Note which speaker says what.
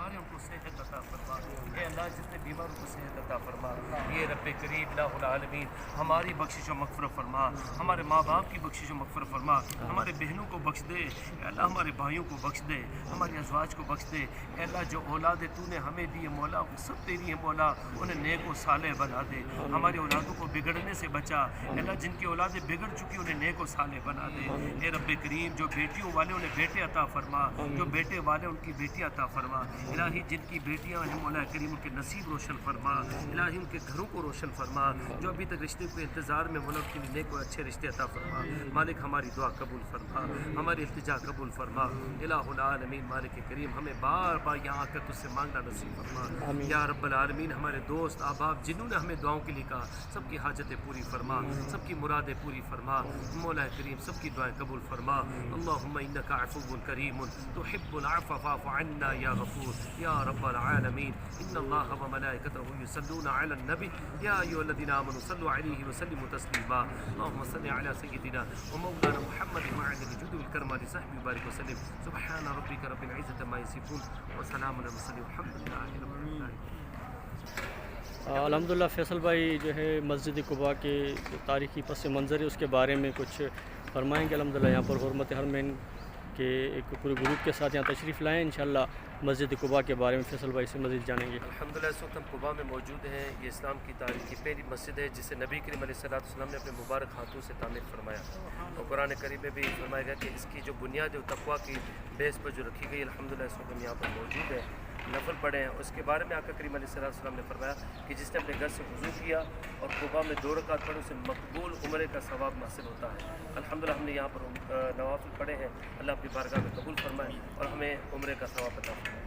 Speaker 1: بیمار ہیں ان کو صحت عطا فرما، اے اللہ جتنے بیمار ان کو صحت عطا فرما، یہ رب کریم الہ العالمین ہماری بخشش و مغفرت فرما، ہمارے ماں باپ کی بخشش و مغفرت فرما، ہمارے بہنوں کو بخش دے اے اللہ، ہمارے بھائیوں کو بخش دے، ہماری ازواج کو بخش دے اے اللہ، جو اولاد تو نے ہمیں دی ہے مولا وہ سب تیری ہے مولا، انہیں نیک و صالح بنا دے، ہماری اولادوں کو بگڑنے سے بچا اے اللہ، جن کی اولادیں بگڑ چکی انہیں نیک و صالح بنا دے اے رب کریم، جو بیٹیوں والے انہیں بیٹے عطا فرما، جو بیٹے والے ان کی بیٹیاں عطا فرما الہی، جن کی بیٹیاں ہیں مولا کریم ان کے نصیب روشن فرما الہی، ان کے گھروں کو روشن فرما، جو ابھی تک رشتے کے انتظار میں مولا ان کے لیے نیک و اچھے رشتے عطا فرما، مالک ہماری دعا قبول فرما، ہماری التجا قبول فرما الہ العالمین، مالک کریم ہمیں بار بار یہاں آ کر تجھ سے مانگنا نصیب فرما یا رب العالمین، ہمارے دوست احباب جنہوں نے ہمیں دعاؤں کے لیے کہا سب کی حاجتیں پوری فرما، سب کی مرادیں پوری فرما مولا کریم، سب کی دعائیں قبول فرما، اللہم انک عفو کریم تحب العفو فاعف عنا یا غفور یا رب العالمین، ان اللہ وملائکتہ یصلون علی النبی یا ایھا الذین آمنوا صلوا علیہ وسلموا تسلیما، اللہم صل علی سیدنا ومولانا محمد وعلی الجود والکرم علی صحبہ وبارک وسلم، سبحان ربک رب العزۃ عما یصفون وسلام علی المرسلین والحمد للہ رب العالمین۔
Speaker 2: الحمدللہ فیصل بھائی جو ہے مسجد قباء کے جو تاریخی پس منظر ہے اس کے بارے میں کچھ فرمائیں گے۔ الحمدللہ یہاں پر حرمت حرمین کے ایک پورے گروپ کے ساتھ یہاں تشریف لائیں، انشاءاللہ مسجد قباء کے بارے میں فیصل بھائی سے مزید جانیں گے۔
Speaker 1: الحمدللہ اس وقت ہم قباء میں موجود ہیں، یہ اسلام کی تاریخ کی پہلی مسجد ہے جسے نبی کریم علیہ السلام نے اپنے مبارک ہاتھوں سے تعمیر فرمایا، اور قرآن کریم میں بھی فرمایا گیا کہ اس کی جو بنیاد ہے تقویٰ کی بیس پر جو رکھی گئی، الحمدللہ اس وقت ہم یہاں پر موجود ہیں، نفل پڑھے ہیں، اس کے بارے میں آقا کریم علیہ السلام نے فرمایا کہ جس نے اپنے گھر سے وضو کیا اور قباء میں 2 رکعت پڑھے اسے مقبول عمرے کا ثواب حاصل ہوتا ہے۔ الحمدللہ ہم نے یہاں پر نوافل پڑھے ہیں، اللہ اپنی بارگاہ میں قبول فرمائے اور ہمیں عمرے کا ثواب عطا فرمائے۔